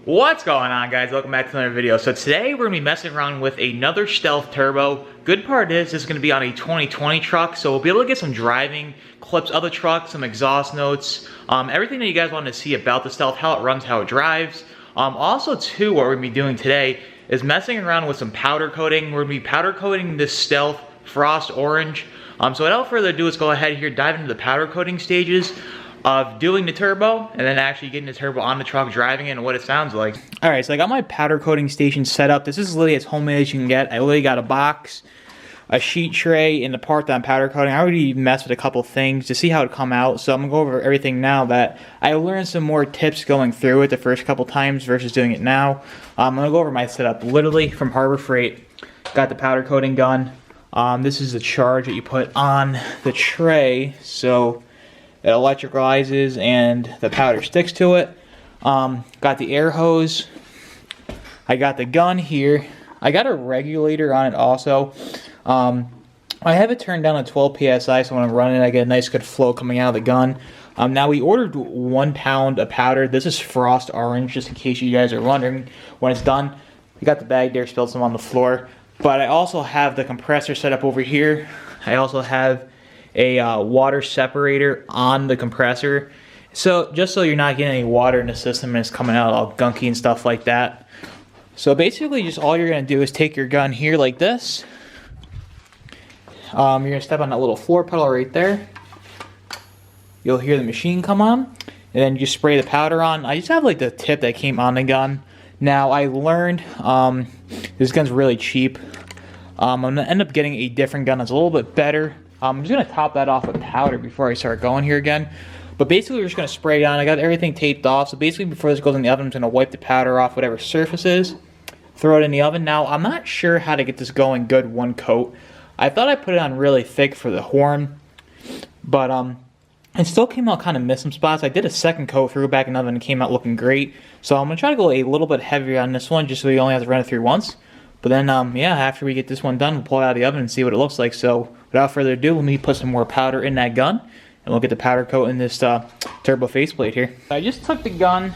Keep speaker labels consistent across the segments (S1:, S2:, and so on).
S1: What's going on, guys? Welcome back to another video. So today we're going to be messing around with another Stealth Turbo. Good part is this is going to be on a 2020 truck, so we'll be able to get some driving clips of the truck, some exhaust notes, everything that you guys want to see about the Stealth, how it runs, how it drives. Also too, what we're going to be doing today is messing around with some powder coating. We're going to be powder coating this Stealth Frost Orange. So without further ado, let's go ahead here, dive into the powder coating stages of doing the turbo and then actually getting the turbo on the truck, driving it, and what it sounds like. All right, so I got my powder coating station set up. This is literally as homemade as you can get. I literally got a box, a sheet tray, and the part that I'm powder coating. I already messed with a couple things to see how it come out, so I'm gonna go over everything now that I learned some more tips going through it the first couple times versus doing it now. I'm gonna go over my setup literally from Harbor Freight. Got the powder coating gun. This is the charge that you put on the tray, so it electrolyzes and the powder sticks to it. Got the air hose. I got the gun here. I got a regulator on it also. I have it turned down to 12 psi, so when I'm running I get a nice good flow coming out of the gun. Now we ordered 1 pound of powder. This is Frost Orange, just in case you guys are wondering when it's done. We got the bag there, spilled some on the floor. But I also have the compressor set up over here. I also have a water separator on the compressor, so just so you're not getting any water in the system and it's coming out all gunky and stuff like that. So basically just all you're going to do is take your gun here like this. You're going to step on that little floor pedal right there. You'll hear the machine come on, and then you spray the powder on. I just have like the tip that came on the gun. Now I learned this gun's really cheap. I'm going to end up getting a different gun that's a little bit better. I'm just going to top that off with powder before I start going here again. But basically we're just going to spray it on. I got everything taped off. So basically before this goes in the oven, I'm going to wipe the powder off whatever surface is. Throw it in the oven. Now I'm not sure how to get this going good one coat. I thought I put it on really thick for the horn. But it still came out kind of missing spots. I did a second coat, threw it back in the oven, and it came out looking great. So I'm going to try to go a little bit heavier on this one just so you only have to run it through once. But then, yeah, after we get this one done, we'll pull it out of the oven and see what it looks like. So without further ado, let me put some more powder in that gun, and we'll get the powder coat in this turbo faceplate here. I just took the gun,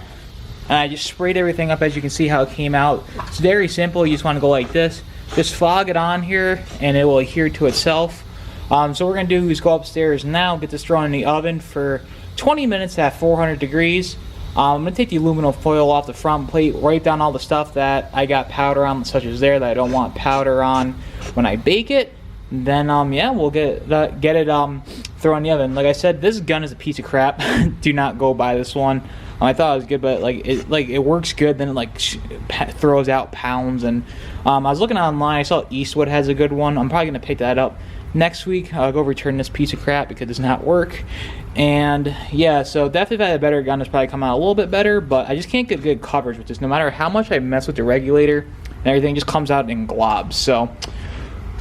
S1: and I just sprayed everything up. As you can see how it came out. It's very simple. You just want to go like this. Just fog it on here, and it will adhere to itself. So what we're going to do is go upstairs now, get this thrown in the oven for 20 minutes at 400 degrees. I'm going to take the aluminum foil off the front plate, write down all the stuff that I got powder on, such as there, that I don't want powder on when I bake it. Then, yeah, we'll get it thrown in the oven. Like I said, this gun is a piece of crap. Do not go buy this one. I thought it was good, but it works good. Then it throws out pounds. And I was looking online. I saw Eastwood has a good one. I'm probably going to pick that up next week. I'll go return this piece of crap because it does not work. And yeah, so definitely if I had a better gun, it's probably come out a little bit better, but I just can't get good coverage with this. No matter how much I mess with the regulator and everything, just comes out in globs. So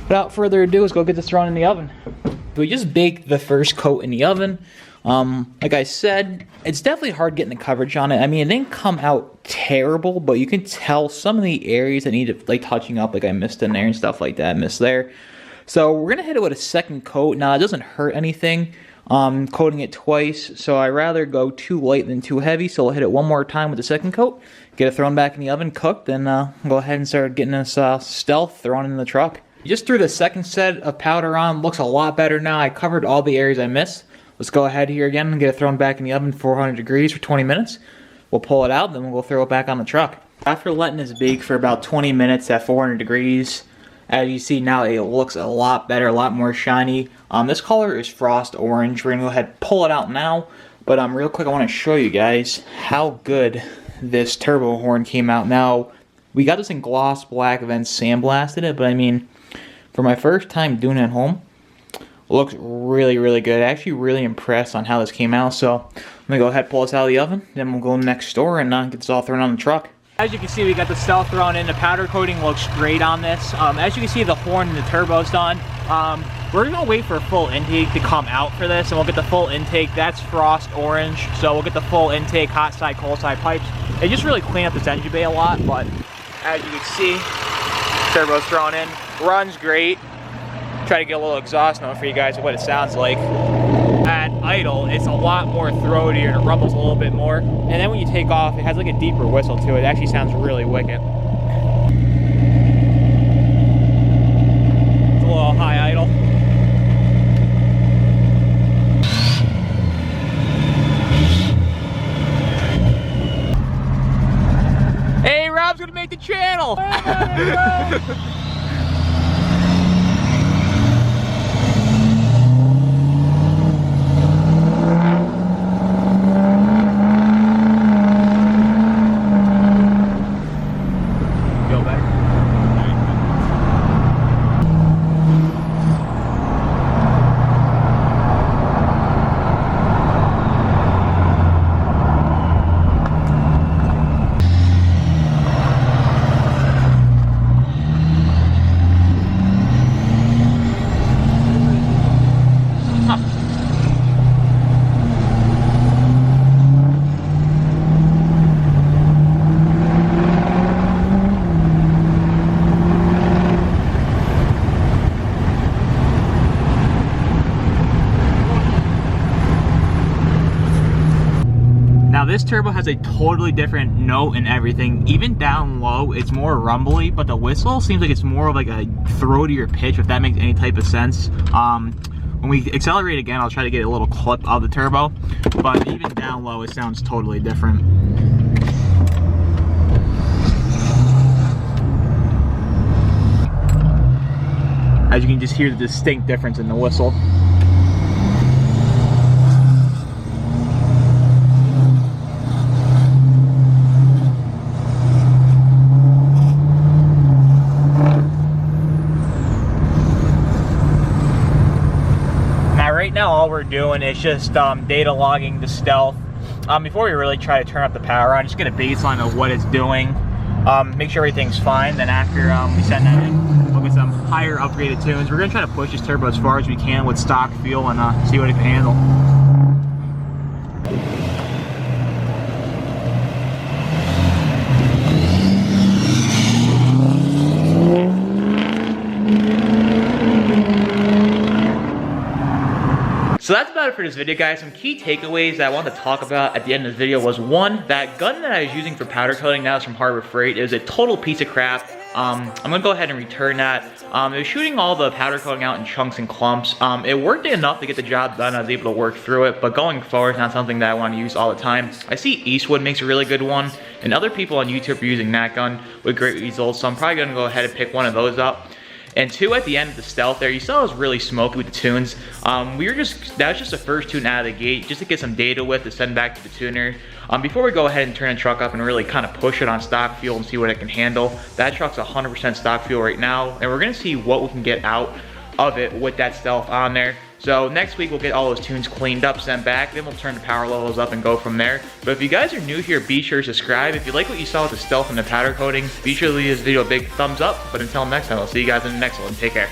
S1: without further ado, let's go get this thrown in the oven. We just baked the first coat in the oven. Like I said, it's definitely hard getting the coverage on it. I mean, it didn't come out terrible, but you can tell some of the areas that need touching up, like I missed in there and stuff like that, missed there. So we're gonna hit it with a second coat. Now it doesn't hurt anything, coating it twice, so I rather go too light than too heavy. So we'll hit it one more time with the second coat, get it thrown back in the oven, cooked, and go ahead and start getting this Stealth thrown in the truck. Just threw the second set of powder on. Looks a lot better now. I covered all the areas I missed. Let's go ahead here again and get it thrown back in the oven 400 degrees for 20 minutes. We'll pull it out, then we'll throw it back on the truck. After letting this bake for about 20 minutes at 400 degrees, as you see now, it looks a lot better, a lot more shiny. This color is Frost Orange. We're going to go ahead and pull it out now. But real quick, I want to show you guys how good this turbo horn came out. Now, we got this in gloss black, then sandblasted it. But I mean, for my first time doing it at home, it looks really, really good. Actually really impressed on how this came out. So I'm going to go ahead and pull this out of the oven. Then we'll go next door and get this all thrown on the truck. As you can see, we got the Stealth thrown in. The powder coating looks great on this. As you can see, the horn and the turbo's done. We're gonna wait for a full intake to come out for this, and we'll get the full intake. That's Frost Orange, so we'll get the full intake, hot side, cold side pipes. They just really clean up this engine bay a lot, but as you can see, turbo's thrown in. Runs great. Try to get a little exhaust note for you guys of what it sounds like. And idle, it's a lot more throatier and it rumbles a little bit more. And then when you take off, it has like a deeper whistle to it. It actually sounds really wicked. It's a little high idle. Hey, Rob's gonna make the channel! Now this turbo has a totally different note and everything. Even down low, it's more rumbly, but the whistle seems like it's more of like a throatier pitch, if that makes any type of sense. When we accelerate again, I'll try to get a little clip of the turbo, but even down low, it sounds totally different. As you can just hear the distinct difference in the whistle. Right now all we're doing is just data logging the Stealth. Before we really try to turn up the power on, just get a baseline of what it's doing. Make sure everything's fine. Then after we send that in, we'll get some higher upgraded tunes. We're gonna try to push this turbo as far as we can with stock fuel and see what it can handle. So that's about it for this video, guys. Some key takeaways that I wanted to talk about at the end of the video was, one, that gun that I was using for powder coating now is from Harbor Freight. It was a total piece of crap. I'm gonna go ahead and return that. It was shooting all the powder coating out in chunks and clumps. It worked enough to get the job done. I was able to work through it, but going forward, it's not something that I want to use all the time. I see Eastwood makes a really good one, and other people on YouTube are using that gun with great results, so I'm probably gonna go ahead and pick one of those up. And two, at the end of the Stealth there, you saw it was really smoky with the tunes. That was just the first tune out of the gate, just to get some data with to send back to the tuner. Before we go ahead and turn the truck up and really kind of push it on stock fuel and see what it can handle, that truck's 100% stock fuel right now, and we're gonna see what we can get out of it with that Stealth on there. So next week we'll get all those tunes cleaned up, sent back, then we'll turn the power levels up and go from there. But if you guys are new here, be sure to subscribe. If you like what you saw with the Stealth and the powder coating, be sure to leave this video a big thumbs up. But until next time, I'll see you guys in the next one. Take care.